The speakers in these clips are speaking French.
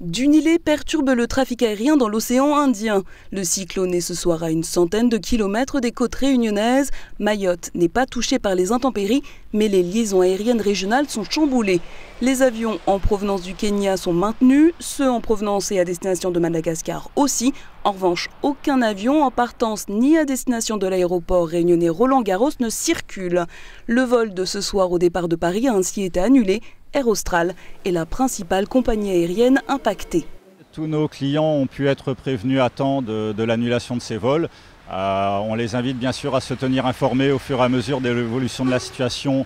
Dunilé perturbe le trafic aérien dans l'océan Indien. Le cyclone est ce soir à une centaine de kilomètres des côtes réunionnaises. Mayotte n'est pas touchée par les intempéries, mais les liaisons aériennes régionales sont chamboulées. Les avions en provenance du Kenya sont maintenus, ceux en provenance et à destination de Madagascar aussi. En revanche, aucun avion en partance ni à destination de l'aéroport réunionnais Roland-Garros ne circule. Le vol de ce soir au départ de Paris a ainsi été annulé. Air Austral est la principale compagnie aérienne impactée. Tous nos clients ont pu être prévenus à temps de l'annulation de ces vols. On les invite bien sûr à se tenir informés au fur et à mesure de l'évolution de la situation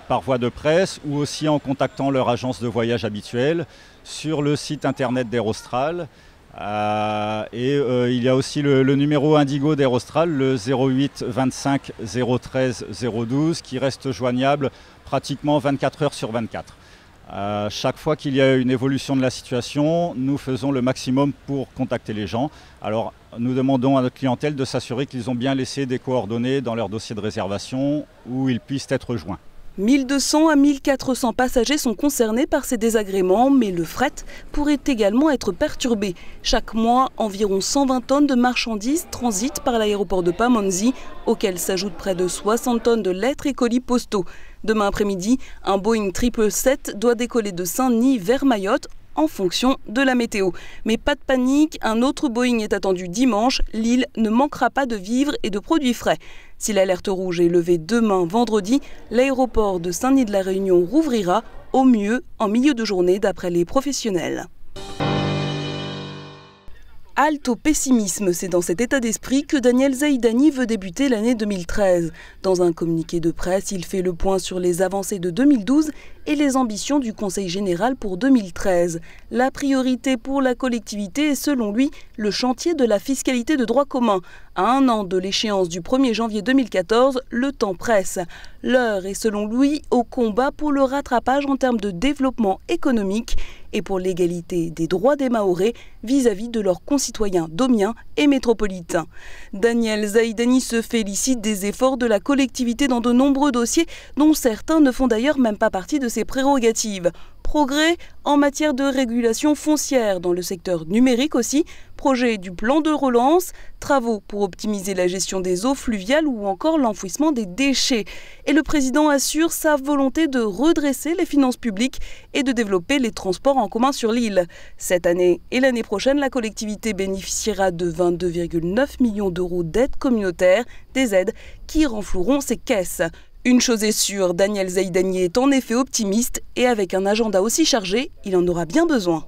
par voie de presse ou aussi en contactant leur agence de voyage habituelle sur le site internet d'Air Austral. Il y a aussi le numéro Indigo d'Air Austral, le 08 25 013 012, qui reste joignable pratiquement 24 heures sur 24. Chaque fois qu'il y a une évolution de la situation, nous faisons le maximum pour contacter les gens. Alors, nous demandons à notre clientèle de s'assurer qu'ils ont bien laissé des coordonnées dans leur dossier de réservation où ils puissent être joints. 1200 à 1400 passagers sont concernés par ces désagréments, mais le fret pourrait également être perturbé. Chaque mois, environ 120 tonnes de marchandises transitent par l'aéroport de Pamandzi, auxquelles s'ajoutent près de 60 tonnes de lettres et colis postaux. Demain après-midi, un Boeing 777 doit décoller de Saint-Denis vers Mayotte en fonction de la météo. Mais pas de panique, un autre Boeing est attendu dimanche. L'île ne manquera pas de vivres et de produits frais. Si l'alerte rouge est levée demain, vendredi, l'aéroport de Saint-Denis-de-la-Réunion rouvrira au mieux en milieu de journée d'après les professionnels. Halte au pessimisme, c'est dans cet état d'esprit que Daniel Zaidani veut débuter l'année 2013. Dans un communiqué de presse, il fait le point sur les avancées de 2012 et les ambitions du Conseil général pour 2013. La priorité pour la collectivité est selon lui le chantier de la fiscalité de droit commun. À un an de l'échéance du 1er janvier 2014, le temps presse. L'heure est selon lui au combat pour le rattrapage en termes de développement économique et pour l'égalité des droits des Mahorais vis-à-vis de leurs concitoyens domiens et métropolitains. Daniel Zaidani se félicite des efforts de la collectivité dans de nombreux dossiers dont certains ne font d'ailleurs même pas partie de ses prérogatives. Progrès en matière de régulation foncière dans le secteur numérique aussi, projet du plan de relance, travaux pour optimiser la gestion des eaux fluviales ou encore l'enfouissement des déchets. Et le président assure sa volonté de redresser les finances publiques et de développer les transports en commun sur l'île. Cette année et l'année prochaine, la collectivité bénéficiera de 22,9 millions d'euros d'aides communautaires, des aides qui renfloueront ses caisses. Une chose est sûre, Daniel Zaidani est en effet optimiste et avec un agenda aussi chargé, il en aura bien besoin.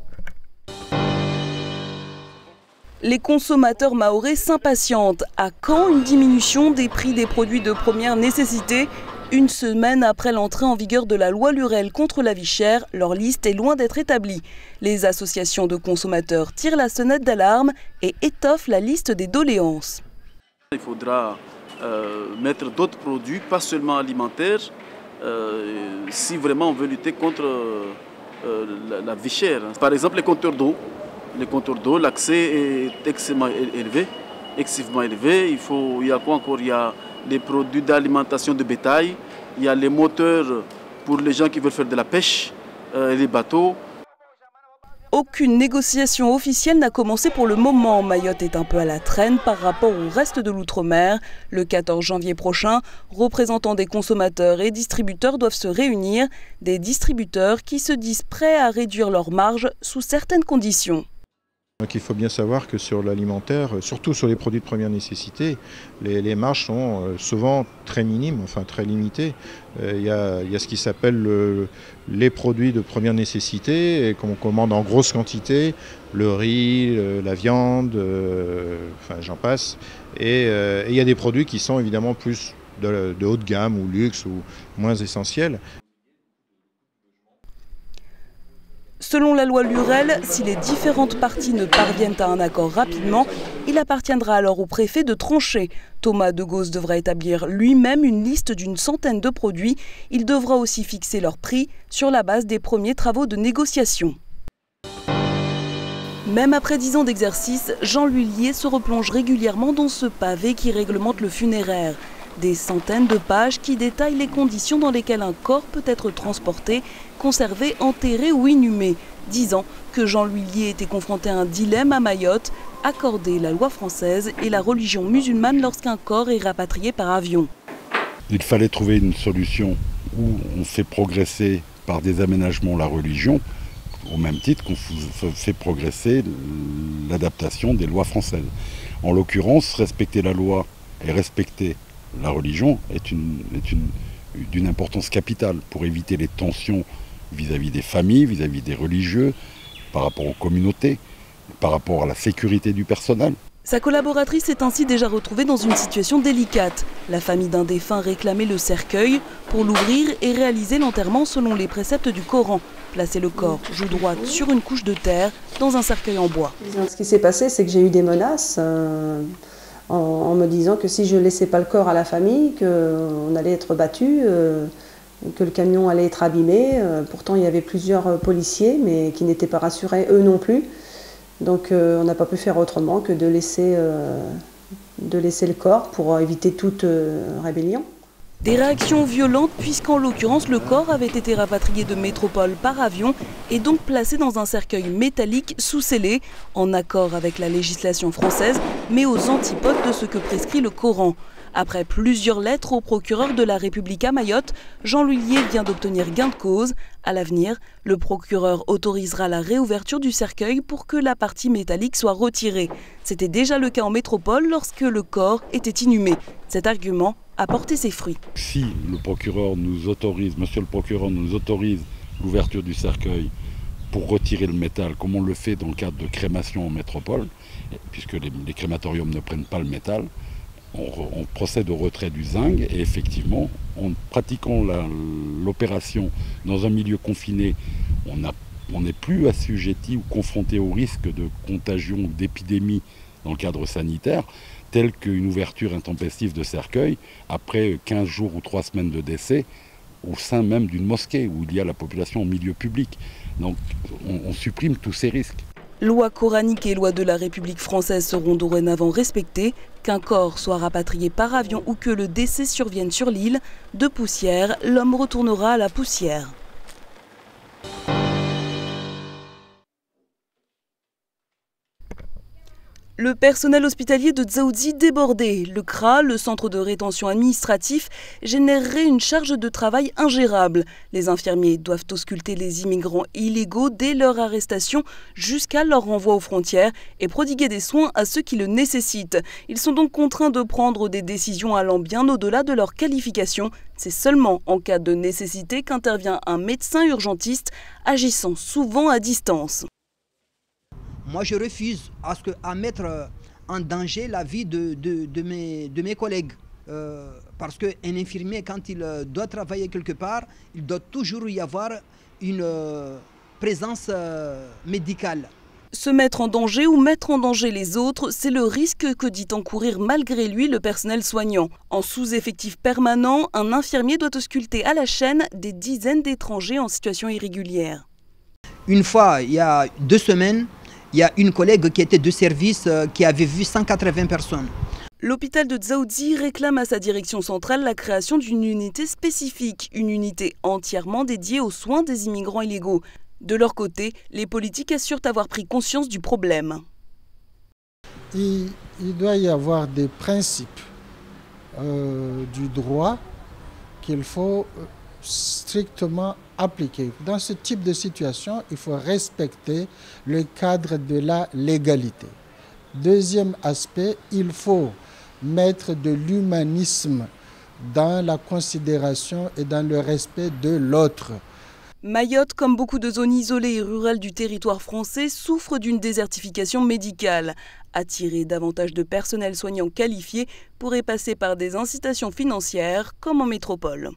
Les consommateurs mahorais s'impatientent. À quand une diminution des prix des produits de première nécessité ? Une semaine après l'entrée en vigueur de la loi Lurel contre la vie chère, leur liste est loin d'être établie. Les associations de consommateurs tirent la sonnette d'alarme et étoffent la liste des doléances. Il faudra mettre d'autres produits, pas seulement alimentaires, si vraiment on veut lutter contre la vie chère. Par exemple, les compteurs d'eau. Les compteurs d'eau, l'accès est excessivement élevé. Il y a quoi encore? Il y a les produits d'alimentation de bétail, il y a les moteurs pour les gens qui veulent faire de la pêche, les bateaux. Aucune négociation officielle n'a commencé pour le moment. Mayotte est un peu à la traîne par rapport au reste de l'outre-mer. Le 14 janvier prochain, représentants des consommateurs et distributeurs doivent se réunir. Des distributeurs qui se disent prêts à réduire leurs marges sous certaines conditions. Donc il faut bien savoir que sur l'alimentaire, surtout sur les produits de première nécessité, les marges sont souvent très minimes, enfin très limitées. Il y a ce qui s'appelle les produits de première nécessité qu'on commande en grosse quantité, le riz, la viande, enfin j'en passe. Et il y a des produits qui sont évidemment plus de haut de gamme ou luxe ou moins essentiels. Selon la loi Lurel, si les différentes parties ne parviennent à un accord rapidement, il appartiendra alors au préfet de trancher. Thomas Degausse devra établir lui-même une liste d'une centaine de produits. Il devra aussi fixer leur prix sur la base des premiers travaux de négociation. Même après 10 ans d'exercice, Jean Lhuillier se replonge régulièrement dans ce pavé qui réglemente le funéraire. Des centaines de pages qui détaillent les conditions dans lesquelles un corps peut être transporté, conservé, enterré ou inhumé. 10 ans que Jean-Louis Lié était confronté à un dilemme à Mayotte, accorder la loi française et la religion musulmane lorsqu'un corps est rapatrié par avion. Il fallait trouver une solution où on fait progresser par des aménagements la religion, au même titre qu'on fait progresser l'adaptation des lois françaises. En l'occurrence, respecter la loi et respecter la religion est d'une importance capitale pour éviter les tensions vis-à-vis des familles, vis-à-vis des religieux, par rapport aux communautés, par rapport à la sécurité du personnel. Sa collaboratrice s'est ainsi déjà retrouvée dans une situation délicate. La famille d'un défunt réclamait le cercueil pour l'ouvrir et réaliser l'enterrement selon les préceptes du Coran. Placer le corps joue droite sur une couche de terre dans un cercueil en bois. Ce qui s'est passé, c'est que j'ai eu des menaces en me disant que si je ne laissais pas le corps à la famille, qu'on allait être battu, que le camion allait être abîmé. Pourtant, il y avait plusieurs policiers, mais qui n'étaient pas rassurés, eux non plus. Donc on n'a pas pu faire autrement que de laisser le corps pour éviter toute rébellion. Des réactions violentes puisqu'en l'occurrence le corps avait été rapatrié de métropole par avion et donc placé dans un cercueil métallique sous scellé, en accord avec la législation française mais aux antipodes de ce que prescrit le Coran. Après plusieurs lettres au procureur de la République à Mayotte, Jean-Louis Lié vient d'obtenir gain de cause. À l'avenir, le procureur autorisera la réouverture du cercueil pour que la partie métallique soit retirée. C'était déjà le cas en métropole lorsque le corps était inhumé. Cet argument a porté ses fruits. Si le procureur nous autorise, monsieur le procureur nous autorise l'ouverture du cercueil pour retirer le métal, comme on le fait dans le cadre de crémation en métropole, puisque les crématoriums ne prennent pas le métal, on procède au retrait du zinc et effectivement, en pratiquant l'opération dans un milieu confiné, on n'est plus assujetti ou confronté au risque de contagion ou d'épidémie dans le cadre sanitaire, tel qu'une ouverture intempestive de cercueil après 15 jours ou 3 semaines de décès au sein même d'une mosquée où il y a la population en milieu public. Donc on supprime tous ces risques. Loi coranique et loi de la République française seront dorénavant respectées. Qu'un corps soit rapatrié par avion ou que le décès survienne sur l'île, de poussière, l'homme retournera à la poussière. Le personnel hospitalier de Dzaoudzi débordé. Le CRA, le centre de rétention administratif, générerait une charge de travail ingérable. Les infirmiers doivent ausculter les immigrants illégaux dès leur arrestation jusqu'à leur renvoi aux frontières et prodiguer des soins à ceux qui le nécessitent. Ils sont donc contraints de prendre des décisions allant bien au-delà de leur qualification. C'est seulement en cas de nécessité qu'intervient un médecin urgentiste, agissant souvent à distance. Moi, je refuse à mettre en danger la vie de mes collègues. Parce qu'un infirmier, quand il doit travailler quelque part, il doit toujours y avoir une présence médicale. Se mettre en danger ou mettre en danger les autres, c'est le risque que dit encourir malgré lui le personnel soignant. En sous-effectif permanent, un infirmier doit ausculter à la chaîne des dizaines d'étrangers en situation irrégulière. Une fois, il y a 2 semaines, il y a une collègue qui était de service qui avait vu 180 personnes. L'hôpital de Dzaoudzi réclame à sa direction centrale la création d'une unité spécifique, une unité entièrement dédiée aux soins des immigrants illégaux. De leur côté, les politiques assurent avoir pris conscience du problème. Il doit y avoir des principes du droit qu'il faut strictement appliquer. Dans ce type de situation, il faut respecter le cadre de la légalité. Deuxième aspect, il faut mettre de l'humanisme dans la considération et dans le respect de l'autre. Mayotte, comme beaucoup de zones isolées et rurales du territoire français, souffre d'une désertification médicale. Attirer davantage de personnel soignant qualifié pourrait passer par des incitations financières, comme en métropole.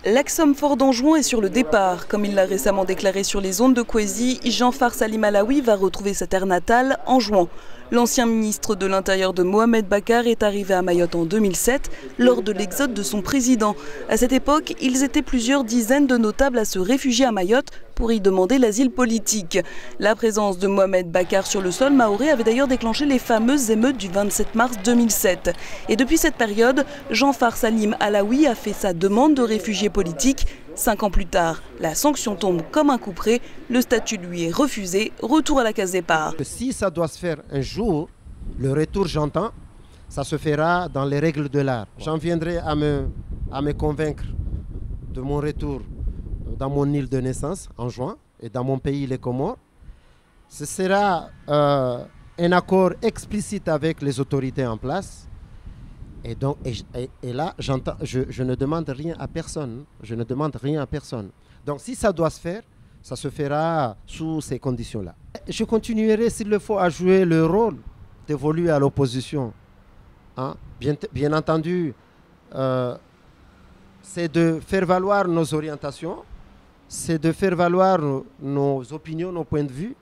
L'Axum Fort d'Anjouan est sur le départ. Comme il l'a récemment déclaré sur les ondes de Kwezi, Jean-Far Salim Alaoui va retrouver sa terre natale, Anjouan. L'ancien ministre de l'Intérieur de Mohamed Bakar est arrivé à Mayotte en 2007, lors de l'exode de son président. À cette époque, ils étaient plusieurs dizaines de notables à se réfugier à Mayotte pour y demander l'asile politique. La présence de Mohamed Bakar sur le sol mahorais avait d'ailleurs déclenché les fameuses émeutes du 27 mars 2007. Et depuis cette période, Jean-Far Salim Alaoui a fait sa demande de réfugié politique. 5 ans plus tard, la sanction tombe comme un coup près, le statut lui est refusé, retour à la case départ. Si ça doit se faire un jour, le retour j'entends, ça se fera dans les règles de l'art. J'en viendrai à me convaincre de mon retour dans mon île de naissance en juin et dans mon pays les Comores. Ce sera un accord explicite avec les autorités en place. Et donc, et là, je ne demande rien à personne. Je ne demande rien à personne. Donc, si ça doit se faire, ça se fera sous ces conditions-là. Je continuerai, s'il le faut, à jouer le rôle dévolu à l'opposition. Hein? Bien entendu, c'est de faire valoir nos orientations, c'est de faire valoir nos opinions, nos points de vue,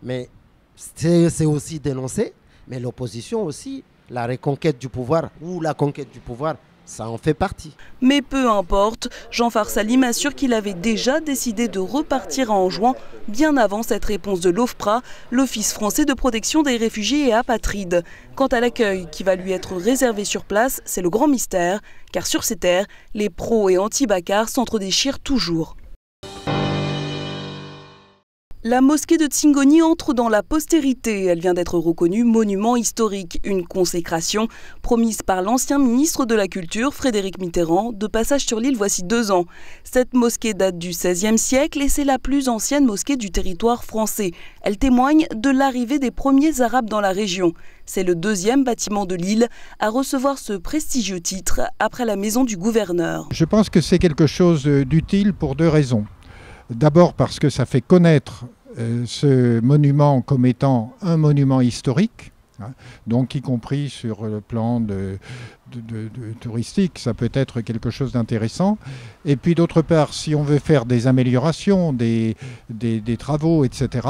mais c'est aussi dénoncer, mais l'opposition aussi, la reconquête du pouvoir ou la conquête du pouvoir, ça en fait partie. Mais peu importe, Jean Farsalim assure qu'il avait déjà décidé de repartir en juin, bien avant cette réponse de l'OFPRA, l'Office français de protection des réfugiés et apatrides. Quant à l'accueil qui va lui être réservé sur place, c'est le grand mystère, car sur ces terres, les pros et anti-Bakar s'entre-déchirent toujours. La mosquée de Tsingoni entre dans la postérité. Elle vient d'être reconnue monument historique, une consécration promise par l'ancien ministre de la Culture, Frédéric Mitterrand, de passage sur l'île voici 2 ans. Cette mosquée date du XVIe siècle et c'est la plus ancienne mosquée du territoire français. Elle témoigne de l'arrivée des premiers Arabes dans la région. C'est le 2e bâtiment de l'île à recevoir ce prestigieux titre après la maison du gouverneur. Je pense que c'est quelque chose d'utile pour 2 raisons. D'abord parce que ça fait connaître ce monument comme étant un monument historique, hein, donc y compris sur le plan touristique, ça peut être quelque chose d'intéressant. Et puis d'autre part, si on veut faire des améliorations, des travaux, etc.,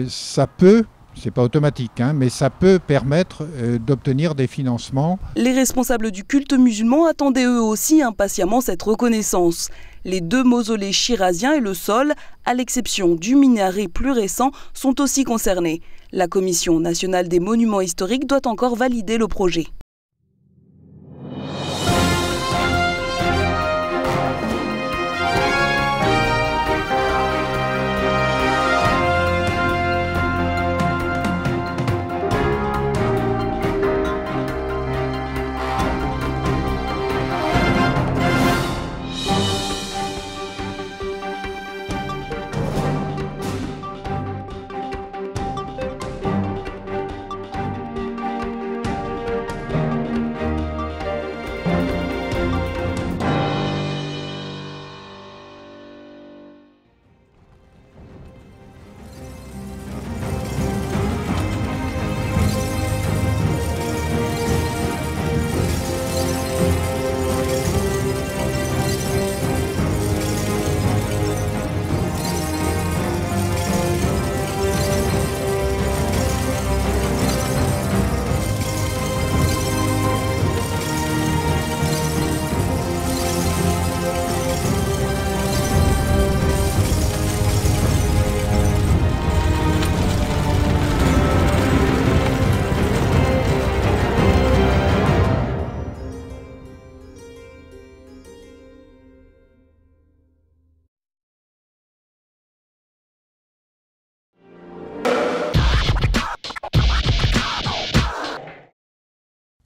ça peut... C'est pas automatique, hein, mais ça peut permettre d'obtenir des financements. Les responsables du culte musulman attendaient eux aussi impatiemment cette reconnaissance. Les 2 mausolées chiraziens et le sol, à l'exception du minaret plus récent, sont aussi concernés. La Commission nationale des monuments historiques doit encore valider le projet.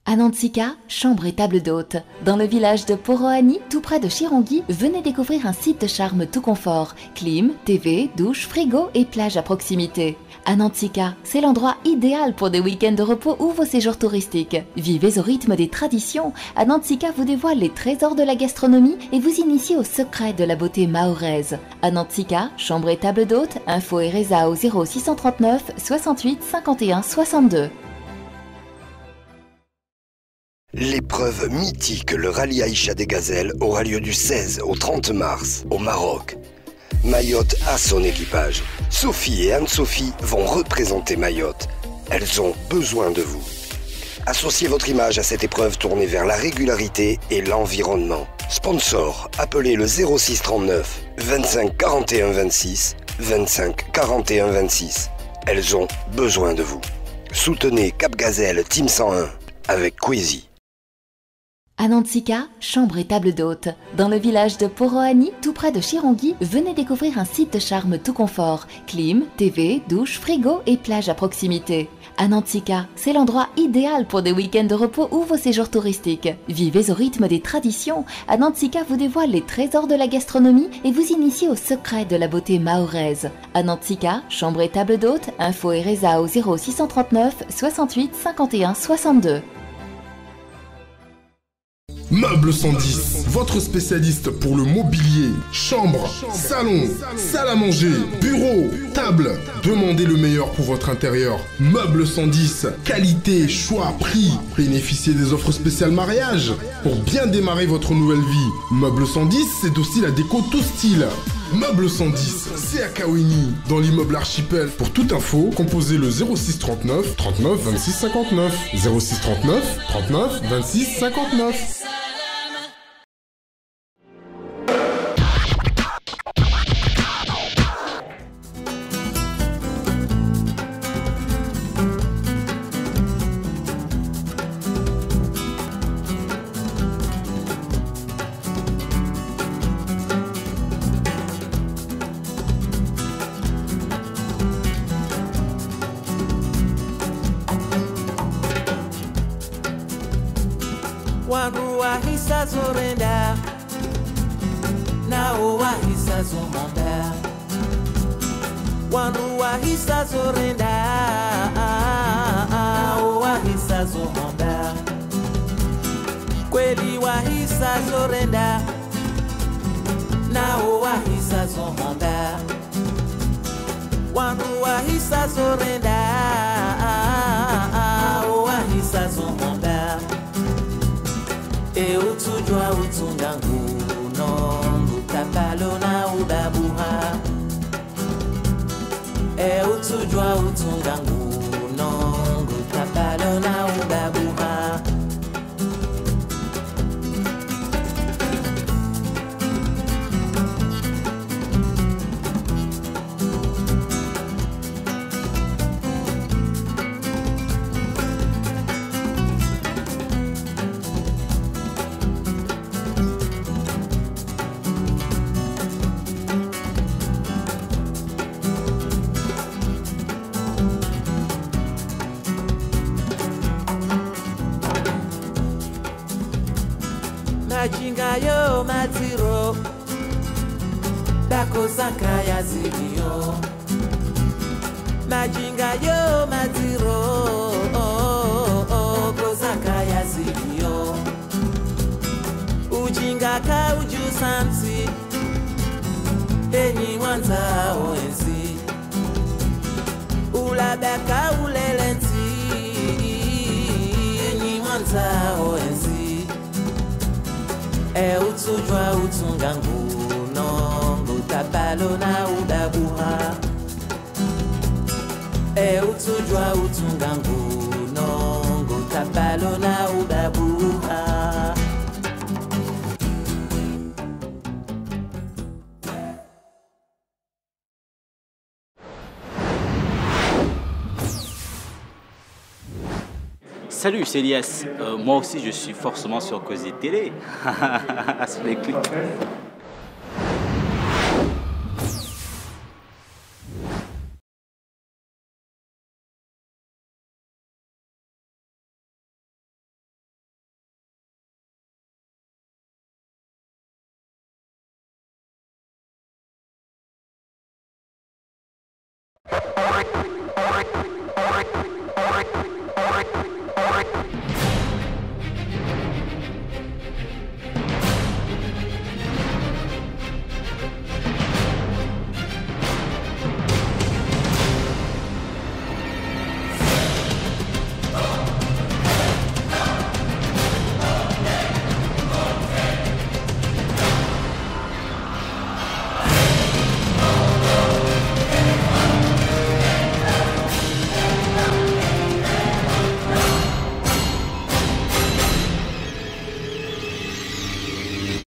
À Nantsika, chambre et table d'hôte. Dans le village de Poroani, tout près de Chirangui, venez découvrir un site de charme tout confort. Clim, TV, douche, frigo et plage à proximité. À Nantsika, c'est l'endroit idéal pour des week-ends de repos ou vos séjours touristiques. Vivez au rythme des traditions. À Nantsika vous dévoile les trésors de la gastronomie et vous initie au secret de la beauté mahoraise. À Nantsika, chambre et table d'hôte, info et résa au 0639 68 51 62. L'épreuve mythique, le rallye Aïcha des Gazelles, aura lieu du 16 au 30 mars au Maroc. Mayotte a son équipage. Sophie et Anne-Sophie vont représenter Mayotte. Elles ont besoin de vous. Associez votre image à cette épreuve tournée vers la régularité et l'environnement. Sponsor, appelez le 06 39 25 41 26 25 41 26. Elles ont besoin de vous. Soutenez Cap Gazelle Team 101 avec Queasy. Anantsika, chambre et table d'hôte. Dans le village de Poroani, tout près de Chirongui, venez découvrir un site de charme tout confort. Clim, TV, douche, frigo et plage à proximité. Anantsika, c'est l'endroit idéal pour des week-ends de repos ou vos séjours touristiques. Vivez au rythme des traditions. Anantsika vous dévoile les trésors de la gastronomie et vous initie aux secrets de la beauté mahoraise. Anantsika, chambre et table d'hôte, info et résa au 0639 68 51 62. Meubles 110, votre spécialiste pour le mobilier, chambre, salon, salle à manger, bureau, table. Demandez le meilleur pour votre intérieur. Meubles 110, qualité, choix, prix. Bénéficiez des offres spéciales mariage pour bien démarrer votre nouvelle vie. Meubles 110, c'est aussi la déco tout style. Meubles 110, c'est à Kawini, dans l'immeuble Archipel. Pour toute info, composez le 06 39 39 26 59. 06 39 39 26 59. Wangu wahisa zorenda nao wahisa zomonda. Wangu wahisa zorenda nao wahisa zomonda. Kweli wahisa zorenda nao wahisa zomonda. Wangu wahisa zorenda nao wahisa zomonda. Eutujwa utungangu nongu kapalo na udabuha. Eutujwa utungangu nongu kapalo na udabuha. Majinga yo matiro dako saka ya zilio. Majinga yo matiro kozaka ya zilio. Ujinga ka ujusansi enyi wanza oenzi. Ulabaka ulelenti enyi wanza oenzi. Eutujwa utungangu nongu kapalo na udabuha. Eutujwa utungangu nongu kapalo na udabuha. Salut, c'est Elias. Moi aussi, je suis forcément sur Causé Télé. Sur les clips.